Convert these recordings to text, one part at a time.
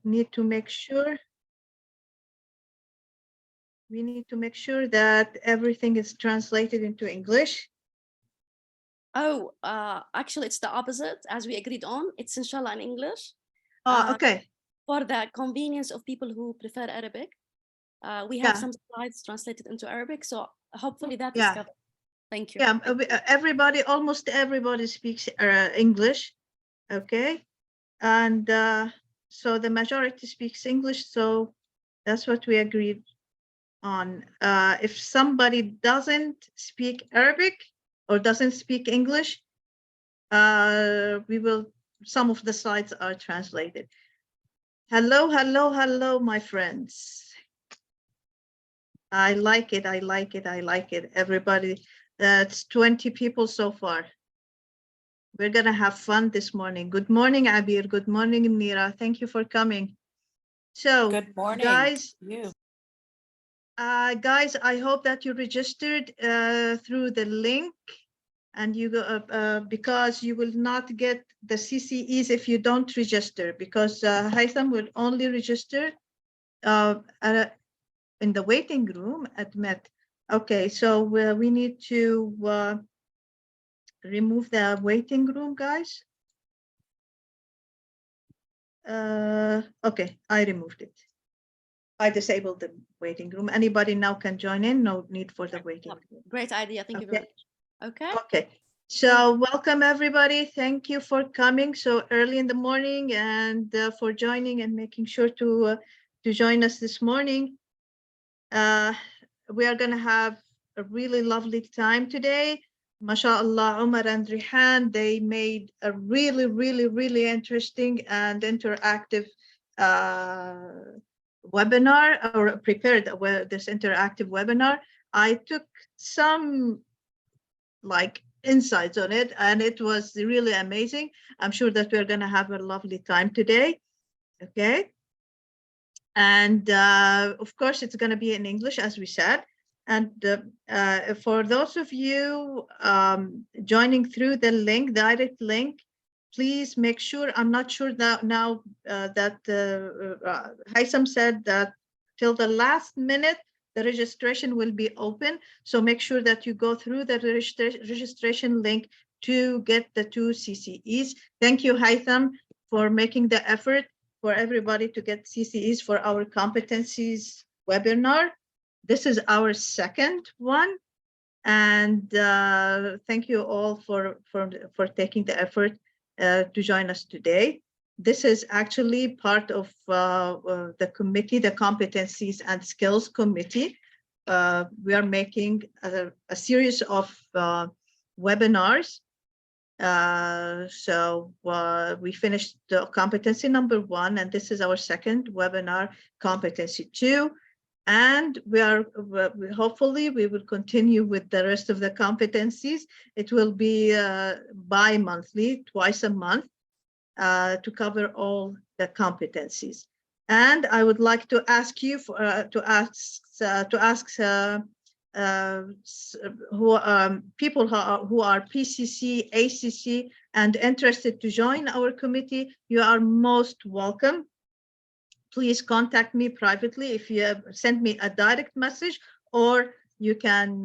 need to make sure. We need to make sure that everything is translated into English. Oh, actually, it's the opposite. As we agreed on, it's inshallah in English. Okay. For the convenience of people who prefer Arabic, we have some slides translated into Arabic. So hopefully that is covered. Thank you. Yeah, everybody, almost everybody speaks English. Okay. And so the majority speaks English. So that's what we agreed on. If somebody doesn't speak Arabic or doesn't speak English, we will, some of the slides are translated. Hello, hello, hello, my friends. I like it, I like it, I like it. Everybody, that's 20 people so far. We're gonna have fun this morning. Good morning, Abir. Good morning, Mira. Thank you for coming. So, good morning, guys. you. Guys, I hope that you registered through the link, and you go because you will not get the CCEs if you don't register, because Haitham will only register in the waiting room at Met. Okay, so we need to remove the waiting room, guys. Okay, I removed it. I disabled the waiting room. Anybody now can join in. No need for the waiting room. Great idea. Thank you very much. Okay. Okay. So welcome everybody. Thank you for coming so early in the morning and for joining and making sure to join us this morning. We are going to have a really lovely time today. MashaAllah, Umar and Rihan, they made a really, really, really interesting and interactive webinar, or prepared this interactive webinar. I took some insights on it, and it was really amazing. I'm sure that we're going to have a lovely time today. Okay. And of course, it's going to be in English, as we said. And for those of you joining through the link, direct link, please make sure, I'm not sure that now that Haitham said that till the last minute, the registration will be open. So make sure that you go through the registration link to get the 2 CCEs. Thank you, Haitham, for making the effort for everybody to get CCEs for our competencies webinar. This is our second one. And thank you all for taking the effort to join us today. This is actually part of the committee, the Competencies and Skills Committee. We are making a series of webinars. So we finished the competency number 1, and this is our second webinar, competency 2. And hopefully we will continue with the rest of the competencies. It will be bi-monthly, twice a month, to cover all the competencies. And I would like to ask you to ask people who are PCC, ACC, and interested to join our committee. You are most welcome. Please contact me privately if you send me a direct message, or you can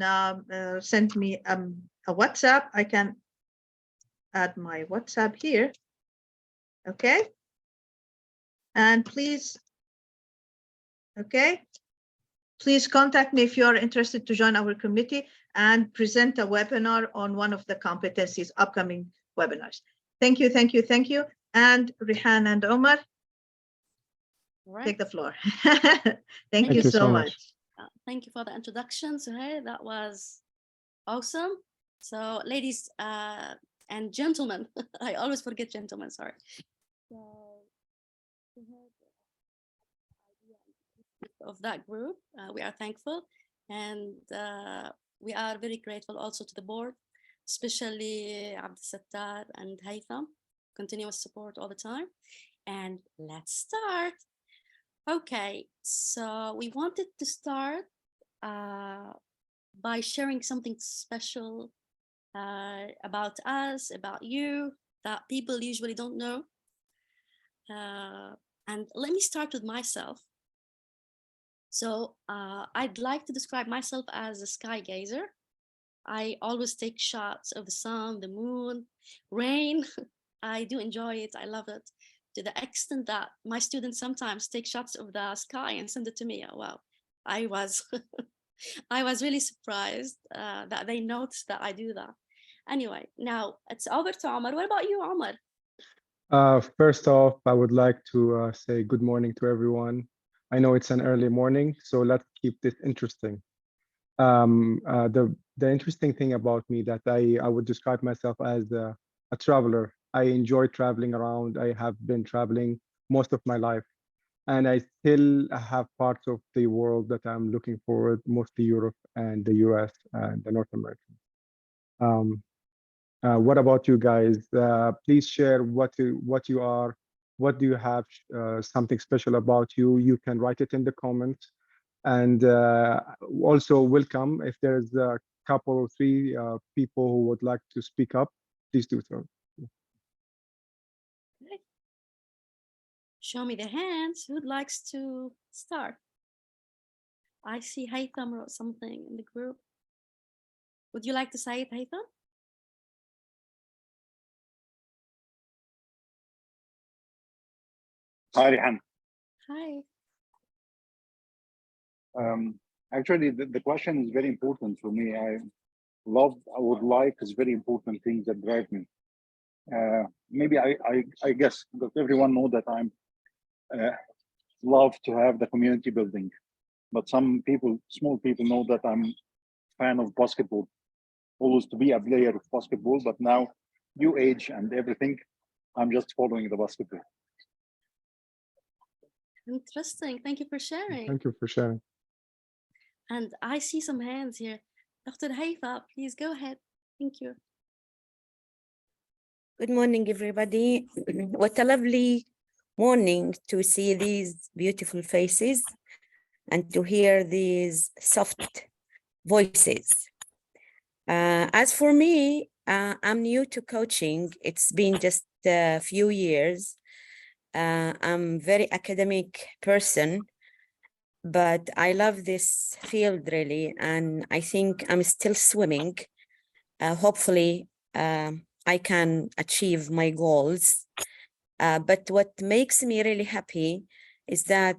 send me a WhatsApp. I can add my WhatsApp here. Okay. And please, okay, please contact me if you are interested to join our committee and present a webinar on one of the competencies, upcoming webinars. Thank you, thank you, thank you. And Rihan and Omar, take the floor. Thank you so much. Thank you for the introduction, Suhail. That was awesome. So, ladies and gentlemen, I always forget gentlemen, sorry. So, of that group, we are thankful, and we are very grateful also to the board, especially Abdel Sattar and Haitham, continuous support all the time. And let's start. Okay, so we wanted to start by sharing something special about us, about you, that people usually don't know. And let me start with myself. So I'd like to describe myself as a sky gazer. I always take shots of the sun, the moon, rain. I do enjoy it. I love it to the extent that my students sometimes take shots of the sky and send it to me. Oh, wow. I was I was really surprised that they noticed that I do that. Anyway, now it's over to Omar. What about you, Omar? First off, I would like to say good morning to everyone. I know it's an early morning, so let's keep this interesting. The interesting thing about me that I would describe myself as a traveler. I enjoy traveling around. I have been traveling most of my life, and I still have parts of the world that I'm looking forward, mostly Europe and the US and the North America. What about you guys? Please share what you are, what do you have, something special about you. You can write it in the comments. And also welcome if there's a couple or three people who would like to speak up, please do so. Okay. Show me the hands. Who likes to start? I see Haytham wrote something in the group. Would you like to say it, Haytham? Hi, Rihan. Hi. Actually, the question is very important for me. I would like is very important things that drive me. Maybe I guess that everyone know that I'm love to have the community building, but some people, small people, know that I'm fan of basketball, always to be a player of basketball. But now, new age and everything, I'm just following the basketball. Interesting. Thank you for sharing. Thank you for sharing. And I see some hands here. Dr. Haifa, please go ahead. Thank you. Good morning, everybody. What a lovely morning to see these beautiful faces and to hear these soft voices. As for me, I'm new to coaching. It's been just a few years. I'm a very academic person, but I love this field really, and I think I'm still swimming. Hopefully, I can achieve my goals. But what makes me really happy is that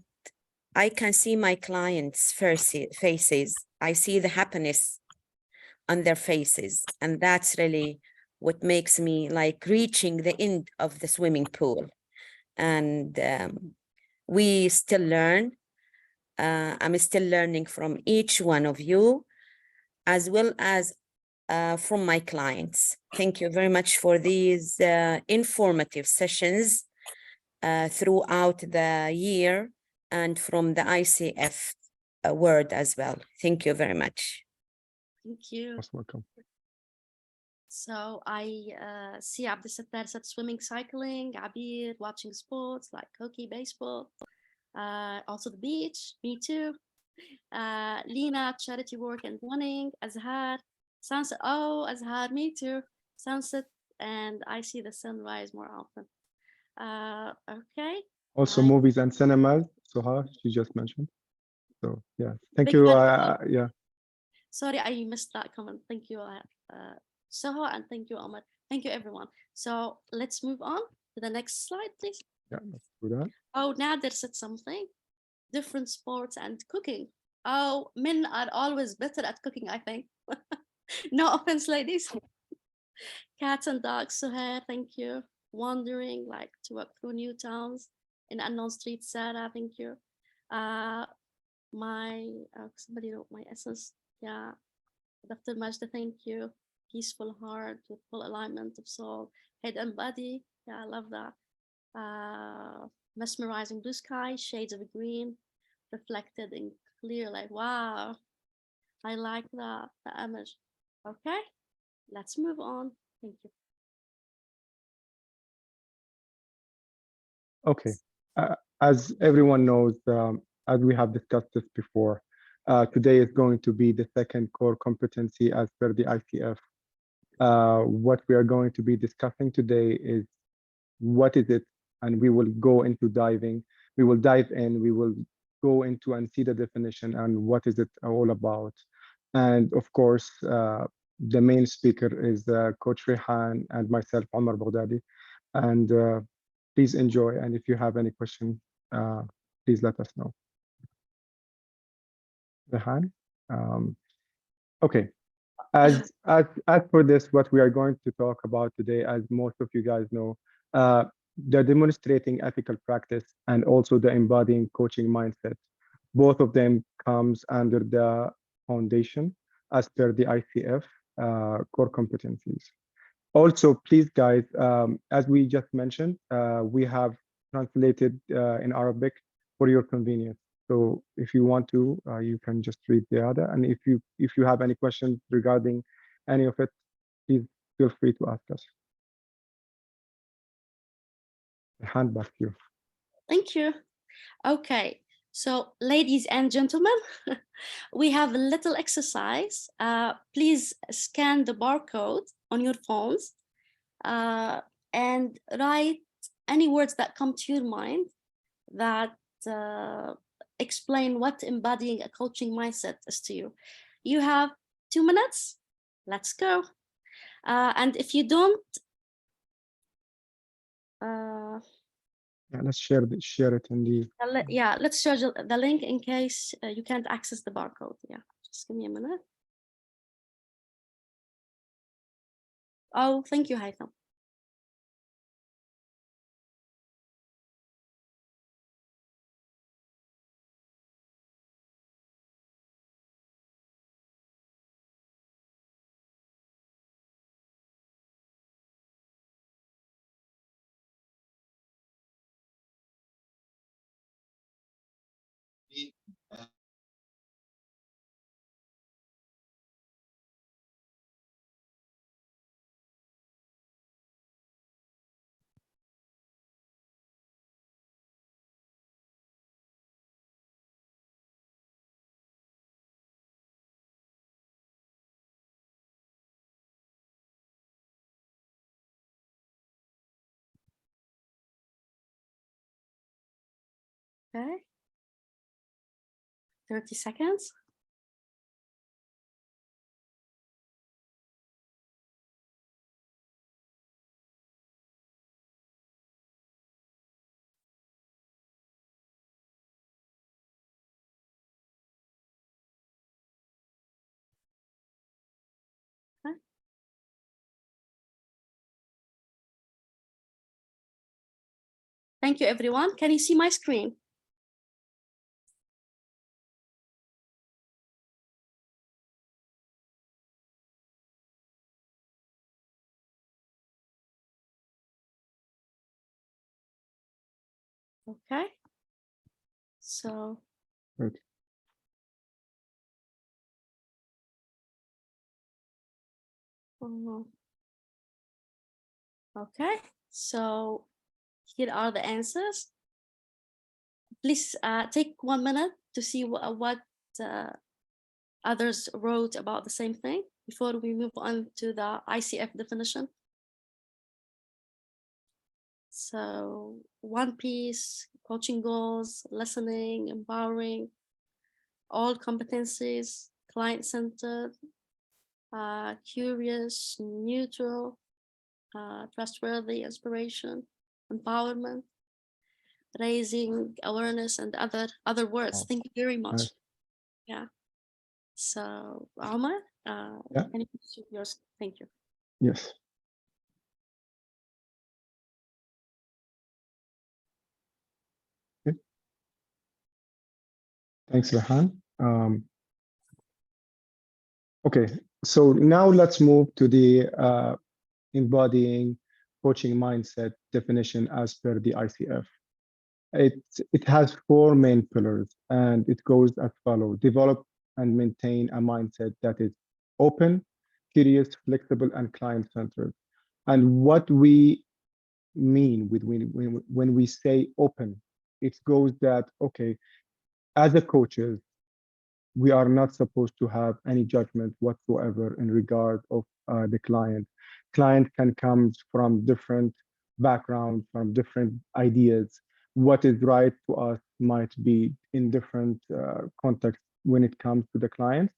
I can see my clients' faces. I see the happiness on their faces, and that's really what makes me like reaching the end of the swimming pool. And we still learn. I'm still learning from each one of you, as well as from my clients. Thank you very much for these informative sessions throughout the year and from the ICF word as well. Thank you very much. Thank you. Most welcome. So I see Abdesattar said swimming, cycling, Abir watching sports like hockey, baseball, also the beach, me too. Lena, charity work and running, Azhar, sunset, oh, Azhar, me too, sunset, and I see the sunrise more often. Okay. Also movies and cinemas, Suha, she just mentioned. So yeah, thank you. Yeah. Sorry, I missed that comment. Thank you, Soho, and thank you, Omar. Thank you, everyone. So let's move on to the next slide, please. Yeah, let's do that. Oh, Nader said something. Different sports and cooking. Oh, men are always better at cooking, I think. No offense, ladies. Cats and dogs, Suhair, thank you. Wandering, like to walk through new towns in unknown streets, Sarah, thank you. Somebody wrote my essence. Yeah. Dr. Majda, thank you. Peaceful heart with full alignment of soul, head and body. Yeah, I love that. Mesmerizing blue sky, shades of green, reflected in clear, like, wow. I like the image. Okay, let's move on. Thank you. Okay, as everyone knows, as we have discussed this before, today is going to be the second core competency as per the ICF. What we are going to be discussing today is what is it, and we will go into diving We will dive in, we will go into and see the definition and what is it all about. And of course, the main speaker is Coach Rehan and myself, Omar Baghdadi. And please enjoy. And if you have any question, please let us know. Rehan? Okay. As for this, what we are going to talk about today, as most of you guys know, the demonstrating ethical practice and also the embodying coaching mindset, both of them comes under the foundation as per the ICF core competencies. Also, please guys, as we just mentioned, we have translated in Arabic for your convenience. So if you want to, you can just read the other. And if you have any questions regarding any of it, please feel free to ask us. Hand back to you. Thank you. Okay, so ladies and gentlemen, we have a little exercise. Please scan the barcode on your phones and write any words that come to your mind that explain what embodying a coaching mindset is to you. You have 2 minutes. Let's go. And if you don't, yeah, let's share it in the. Yeah, let's share the link in case you can't access the barcode. Yeah, just give me a minute. Oh, thank you, Haitham. Okay. 30 seconds. Okay. Thank you, everyone. Can you see my screen? Okay. So. Right. Okay. So here are the answers. Please take 1 minute to see what others wrote about the same thing before we move on to the ICF definition. So One Piece, coaching goals, listening, empowering, all competencies, client-centered, curious, neutral, trustworthy, inspiration, empowerment, raising awareness, and other words. Thank you very much. Nice. Yeah. So Omar, Yeah. can you shoot yours? Thank you. Yes. Okay. Thanks, Rehan. Okay, so now let's move to the embodying coaching mindset definition as per the ICF. It has 4 main pillars, and it goes as follows: develop and maintain a mindset that is open, curious, flexible, and client-centered. And what we mean with when we say open, it goes that, okay, as a coaches, we are not supposed to have any judgment whatsoever in regard of the client. Client can come from different backgrounds, from different ideas. what is right to us might be in different contexts when it comes to the client.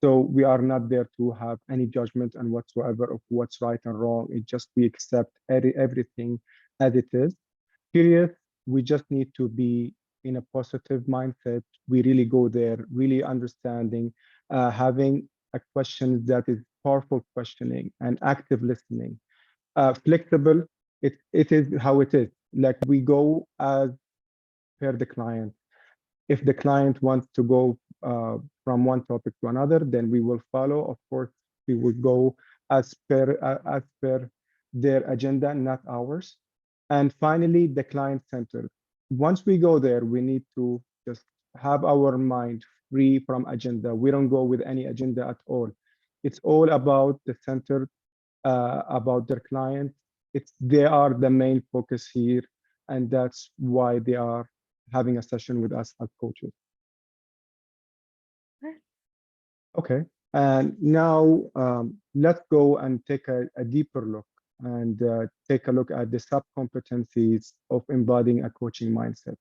So we are not there to have any judgment on whatsoever of what's right and wrong. It just we accept everything as it is. Period. We just need to be in a positive mindset. We really go there, really understanding, having a question that is powerful questioning and active listening. Flexible, it is how it is. Like we go as per the client. If the client wants to go from one topic to another, then we will follow. Of course, we will go as per their agenda, not ours. And finally, the client centered. Once we go there, we need to just have our mind free from agenda. We don't go with any agenda at all. It's all about the center, about their client. They are the main focus here, and that's why they are having a session with us as coaches. Okay, and now let's go and take a deeper look and take a look at the sub-competencies of embodying a coaching mindset.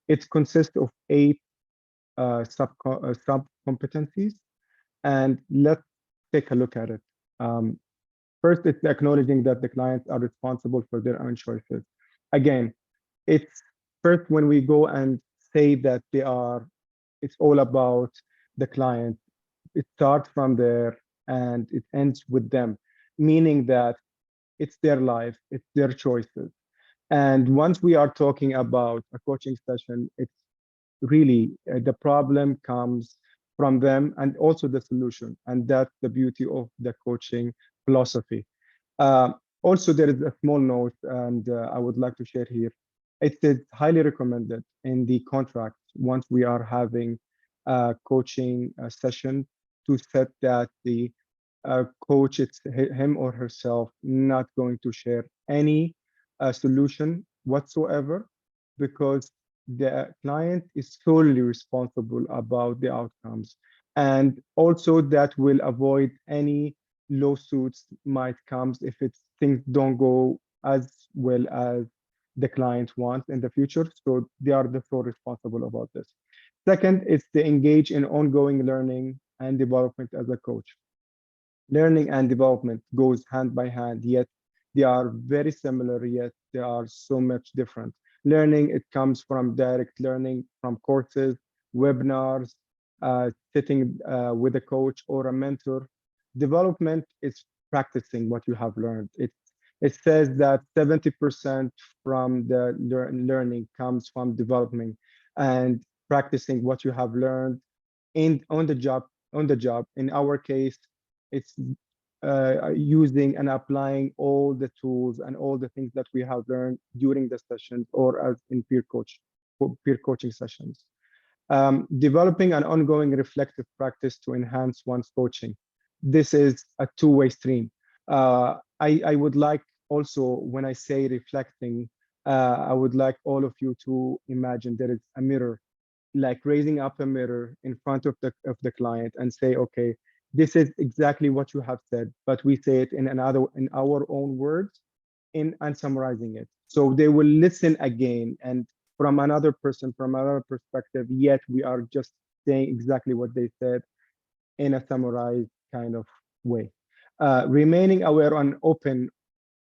It consists of 8 sub-competencies, and let's take a look at it. First, it's acknowledging that the clients are responsible for their own choices. Again, it's first when we go and say that it's all about the client. It starts from there and it ends with them, meaning that it's their life, it's their choices. And once we are talking about a coaching session, it's really the problem comes from them and also the solution. And that's the beauty of the coaching philosophy. Also, there is a small note, and I would like to share here. It is highly recommended in the contract once we are having a coaching session to set that the coach, it's him or herself, not going to share any solution whatsoever, because the client is solely responsible about the outcomes. And also that will avoid any lawsuits might comes if things don't go as well as the client wants in the future. So they are the sole responsible about this. Second, it's to engage in ongoing learning and development as a coach. Learning and development goes hand by hand, yet they are very similar, yet they are so much different. Learning, it comes from direct learning from courses, webinars, sitting with a coach or a mentor. Development is practicing what you have learned. It says that 70% from the learning comes from developing and practicing what you have learned on the job. In our case, it's using and applying all the tools and all the things that we have learned during the sessions or as in peer coaching sessions. Developing an ongoing reflective practice to enhance one's coaching. This is a two-way stream. I would like also, when I say reflecting, I would like all of you to imagine there is a mirror, like raising up a mirror in front of the client and say, okay, this is exactly what you have said, but we say it in our own words and summarizing it. So they will listen again and from another person, from another perspective, yet we are just saying exactly what they said in a summarized kind of way. Remaining aware and open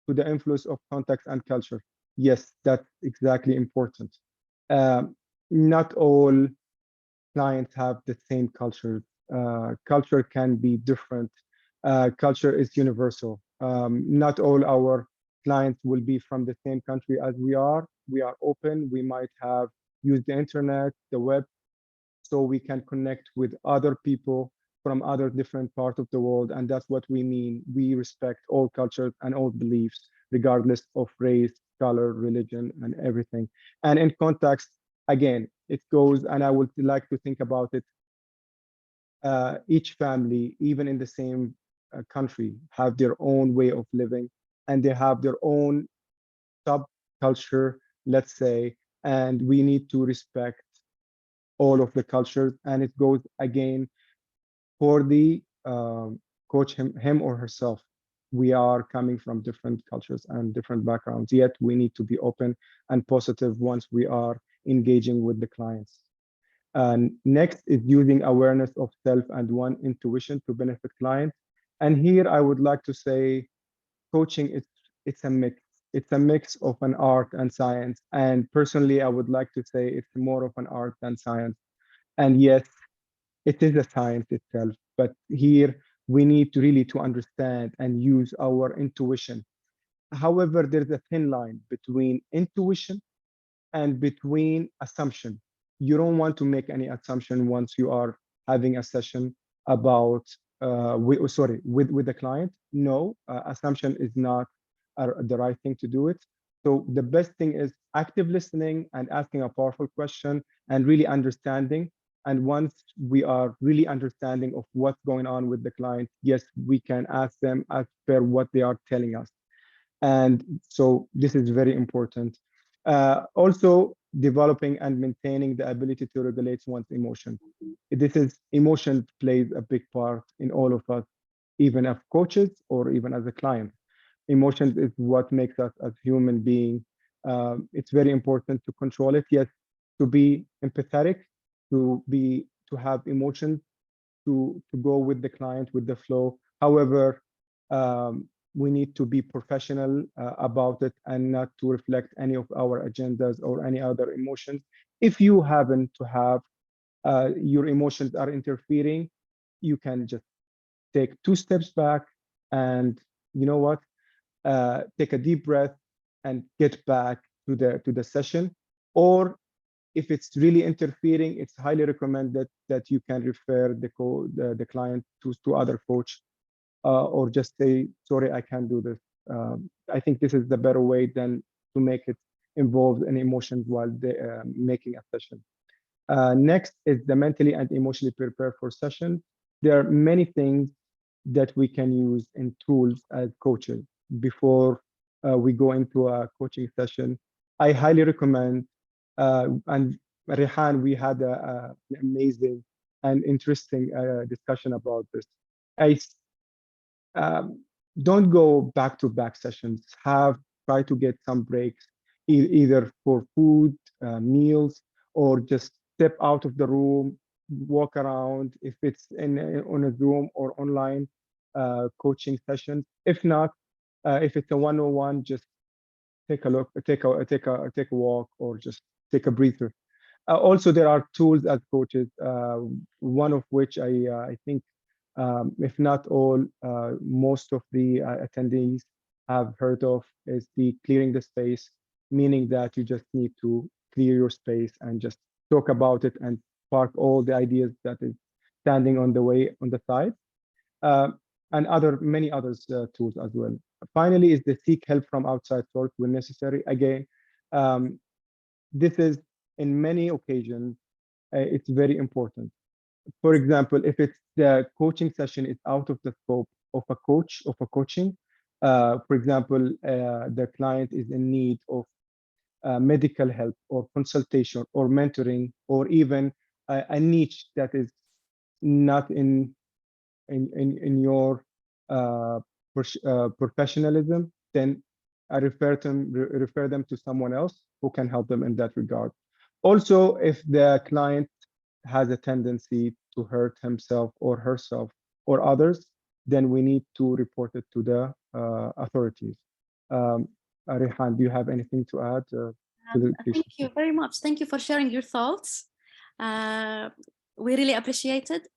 to the influence of context and culture. Yes, that's exactly important. Not all clients have the same culture. Culture can be different. Culture is universal. Not all our clients will be from the same country as we are. We are open. We might have used the internet, the web, so we can connect with other people from other different parts of the world. And that's what we mean. We respect all cultures and all beliefs, regardless of race, color, religion, and everything. And in context, again, it goes, and I would like to think about it. Each family, even in the same country, have their own way of living, and they have their own subculture, let's say, and we need to respect all of the cultures. And it goes again for the coach, him or herself. we are coming from different cultures and different backgrounds, yet we need to be open and positive once we are engaging with the clients. And next is using awareness of self and one intuition to benefit clients. And here I would like to say coaching it's a mix. It's a mix of an art and science. And personally, I would like to say it's more of an art than science. And yes, it is a science itself, but here we need to really to understand and use our intuition. However, there's a thin line between intuition and between assumption. You don't want to make any assumption once you are having a session about with the client. No, assumption is not the right thing to do it. So the best thing is active listening and asking a powerful question and really understanding. And once we are really understanding of what's going on with the client, yes, we can ask them as per what they are telling us. And so this is very important. Also, developing and maintaining the ability to regulate one's emotion. This is emotion plays a big part in all of us, even as coaches or even as a client. Emotions is what makes us as human being. It's very important to control it. Yes, to be empathetic, to have emotions, to go with the client with the flow. However, we need to be professional about it and not to reflect any of our agendas or any other emotions. If you happen to have your emotions are interfering, you can just take 2 steps back and you know what, take a deep breath and get back to the session. Or if it's really interfering, it's highly recommended that you can refer the client to other coach, or just say, sorry, I can't do this. I think this is the better way than to make it involved in emotions while making a session. Next is the mentally and emotionally prepare for session. There are many things that we can use in tools as coaches before we go into a coaching session. I highly recommend, and Rehan, we had an amazing and interesting discussion about this. I don't go back-to-back sessions. Try to get some breaks, either for food, meals, or just step out of the room, walk around. If it's on a Zoom or online coaching session. If not, if it's a one-on-one, just take a look, take a walk, or just take a breather. Also, there are tools as coaches, one of which I think, if not all, most of the attendees have heard of, is the clearing the space, meaning that you just need to clear your space and just talk about it and park all the ideas that is standing on the way on the side, and many others tools as well. Finally, is the seek help from outside source when necessary. Again, this is in many occasions, it's very important. For example, if it's the coaching session is out of the scope of a coaching, for example, the client is in need of medical help or consultation or mentoring, or even a niche that is not in your professionalism, then I refer them to someone else who can help them in that regard. Also, if the client has a tendency to hurt himself or herself or others, then we need to report it to the authorities. Rehan, do you have anything to add? Thank you very much. Thank you for sharing your thoughts. We really appreciate it.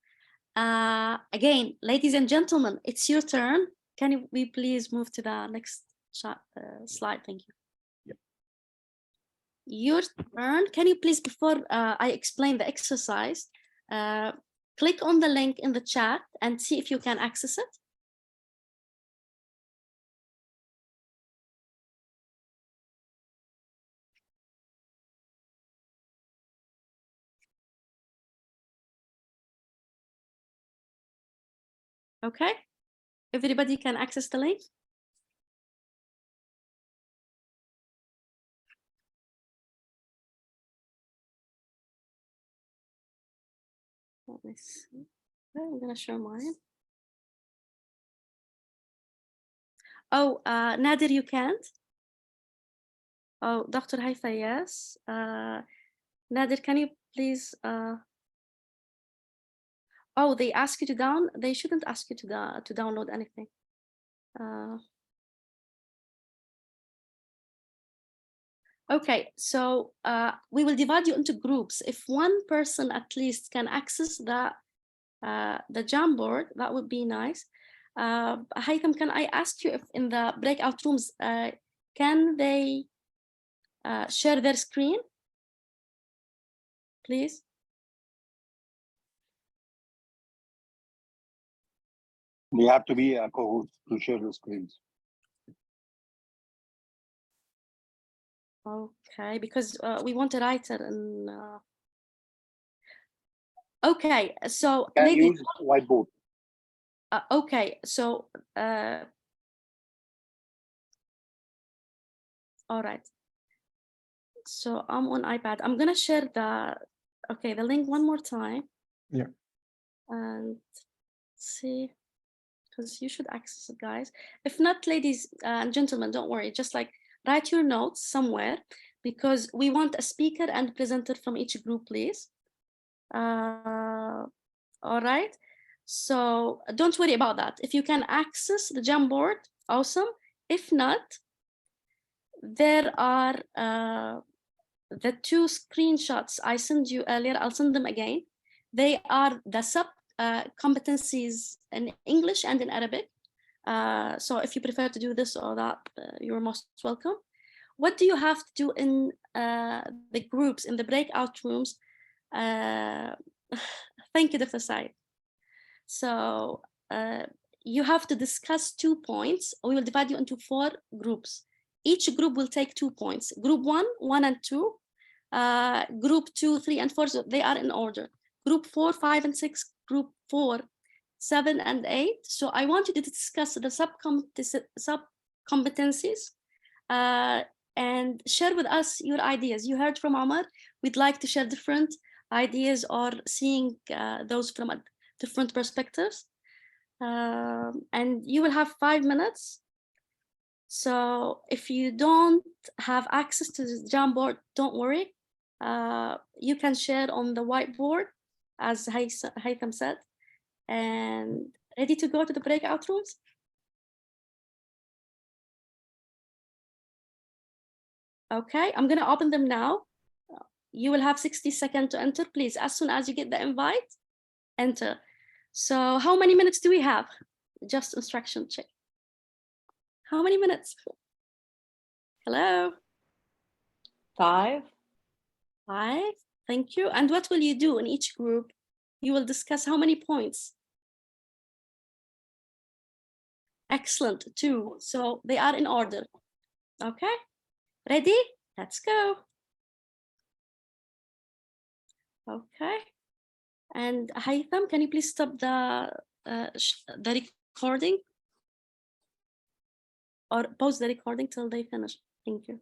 Again, ladies and gentlemen, it's your turn. Can we please move to the next slide? Thank you. Your turn. Can you please, before I explain the exercise, click on the link in the chat and see if you can access it? Okay, everybody can access the link. Let me see. I'm gonna show mine. Oh, Nadir, you can't? Oh, Dr. Haifa, yes. Nadir, can you please? Oh, they ask you to they shouldn't ask you to download anything. Okay, so we will divide you into groups. If one person at least can access the Jamboard, that would be nice. Haitham, can I ask you if in the breakout rooms, can they share their screen, please? We have to be a co-host to share the screens. Okay, because we want a writer and okay, so Can ladies, use whiteboard. okay, so all right. So I'm on iPad. I'm gonna share the link one more time. Yeah. And see, because you should access it, guys. If not, ladies and gentlemen, don't worry. Just like write your notes somewhere, because we want a speaker and presenter from each group, please. All right. So don't worry about that. If you can access the Jamboard, awesome. If not, there are the two screenshots I sent you earlier. I'll send them again. They are the sub competencies in English and in Arabic. So if you prefer to do this or that, you're most welcome. What do you have to do in the groups, in the breakout rooms? Thank you, Dr. Said. So you have to discuss 2 points. We will divide you into 4 groups. Each group will take 2 points. Group 1 and 2. Group 2, 3, and 4, so they are in order. Group 4, 5, and 6. Group 4, 7, and 8. So I want you to discuss the sub-competencies and share with us your ideas. You heard from Omar. We'd like to share different ideas or seeing those from different perspectives. And you will have 5 minutes. So if you don't have access to the Jamboard, don't worry. You can share on the whiteboard, as Haitham said, and ready to go to the breakout rooms? Okay, I'm gonna open them now. You will have 60 seconds to enter, please. As soon as you get the invite, enter. So how many minutes do we have? Just instruction check. How many minutes? Hello? 5. 5, thank you. And what will you do in each group? You will discuss how many points? Excellent, 2. So they are in order. Okay, ready? Let's go. Okay. And Haitham, can you please stop the recording? Or pause the recording till they finish. Thank you.